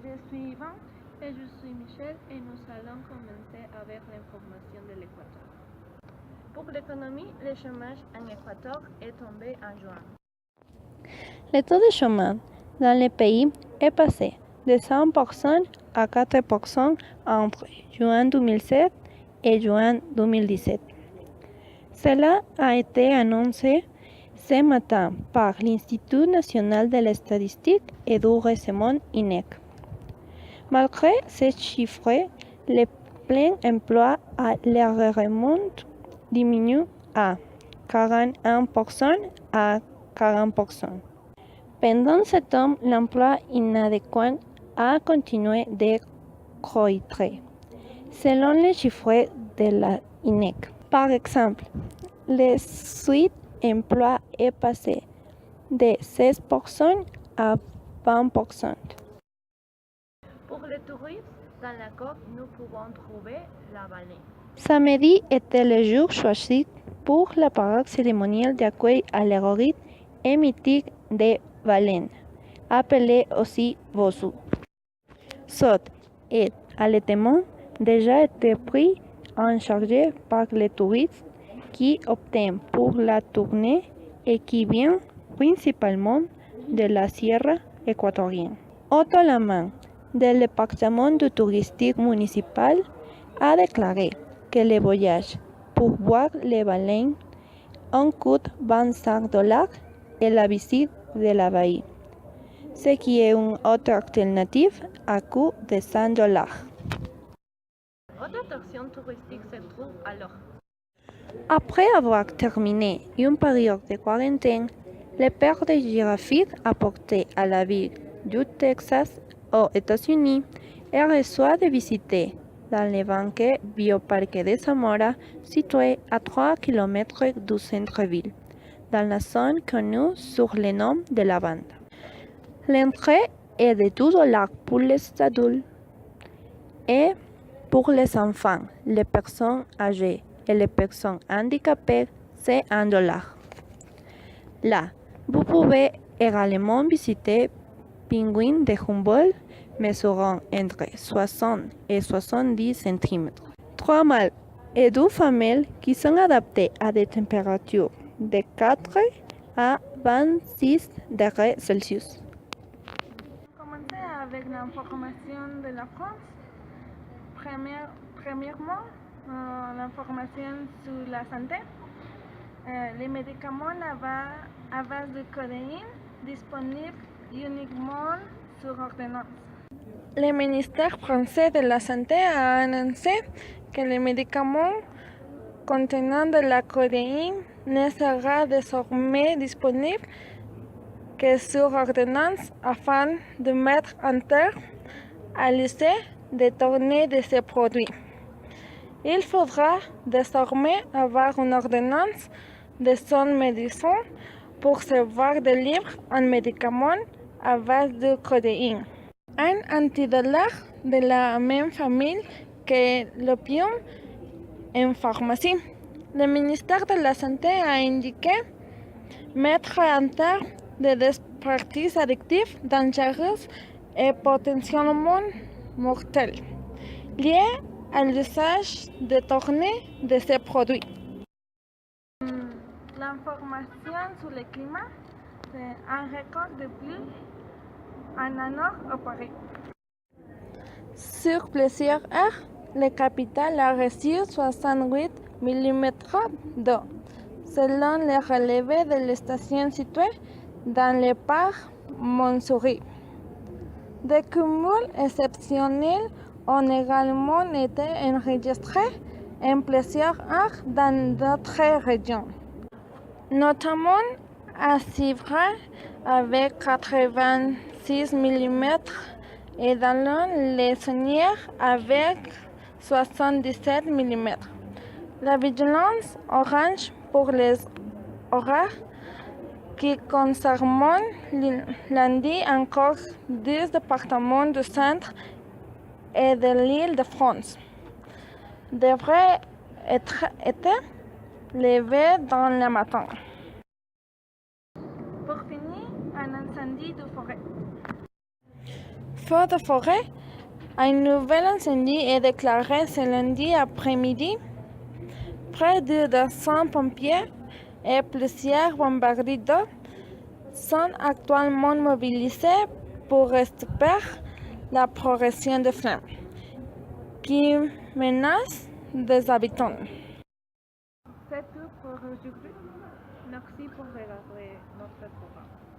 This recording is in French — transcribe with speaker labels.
Speaker 1: Je suis Yvan et je suis Michel et nous allons commencer avec l'information de l'Équateur. Pour l'économie, le chômage en Équateur est tombé en juin.
Speaker 2: Le taux de chômage dans le pays est passé de 100% à 4% entre juin 2007 et juin 2017. Cela a été annoncé ce matin par l'Institut national de la statistique et du recensement INEC. Malgré ces chiffres, le plein emploi à l'environnement diminue à 41% à 40%. Pendant ce temps, l'emploi inadéquat a continué de croître, selon les chiffres de la INEC. Par exemple, le sous-emploi est passé de 16% à 20%.
Speaker 1: Pour les touristes, dans la côte, nous pouvons trouver la baleine.
Speaker 2: Samedi était le jour choisi pour la parade cérémoniale d'accueil à l'héroïde et mythique des baleines, appelée aussi Bossou. Saut et allaitement déjà été pris en charge par les touristes qui optent pour la tournée et qui viennent principalement de la Sierra équatorienne. Otto Laman, del département du touristique municipal, a déclaré que le voyage pour voir les baleines en coûte $25 et la visite de la baie, ce qui est une autre alternative à coût de $100.
Speaker 1: Autre attraction touristique se trouve alors.
Speaker 2: Après avoir terminé une période de quarantaine, le père de girafes apporté à la ville du Texas aux États-Unis et reçoit de visiter dans le banquet Bioparque de Zamora, situé à 3 km du centre-ville, dans la zone connue sous le nom de la bande. L'entrée est de $2 pour les adultes et pour les enfants, les personnes âgées et les personnes handicapées, c'est $1. Là, vous pouvez également visiter pingouins de Humboldt mesurant entre 60 et 70 cm. 3 mâles et 2 femelles qui sont adaptés à des températures de 4 à 26 degrés Celsius.
Speaker 1: Commencer avec l'information de la France. Premièrement, l'information sur la santé. Les médicaments à base de codéine disponibles uniquement sur ordonnance. Le ministère français de la Santé a annoncé que les médicaments contenant de la codéine ne sera désormais disponible que sur ordonnance afin de mettre un terme à l'essai détourné de ces produits. Il faudra désormais avoir une ordonnance de son médecin pour se voir délivrer un médicament à base de codéine. Un antidouleur de la même famille que l'opium en pharmacie. Le ministère de la Santé a indiqué mettre un terme de des parties addictives dangereuses et potentiellement mortelles liées à l'usage détourné de ces produits. L'information sur le climat, c'est un record de pluie en un an au Paris. Sur plusieurs heures, la capitale a reçu 68 mm d'eau, selon les relevés de la station située dans le parc Montsouris. Des cumuls exceptionnels ont également été enregistrés en plusieurs heures dans d'autres régions, notamment à Civray avec 86 mm et dans les Saunières avec 77 mm. La vigilance orange pour les orages qui concernent lundi encore 10 départements du centre et de l'île de France devrait être levée dans le matin. Pour finir, un incendie de forêt. feu de forêt, un nouvel incendie est déclaré ce lundi après-midi. Près de 200 pompiers et plusieurs bombardiers d'eau sont actuellement mobilisés pour stopper la progression des flammes qui menacent des habitants. C'est tout pour aujourd'hui. Merci pour regarder notre programme.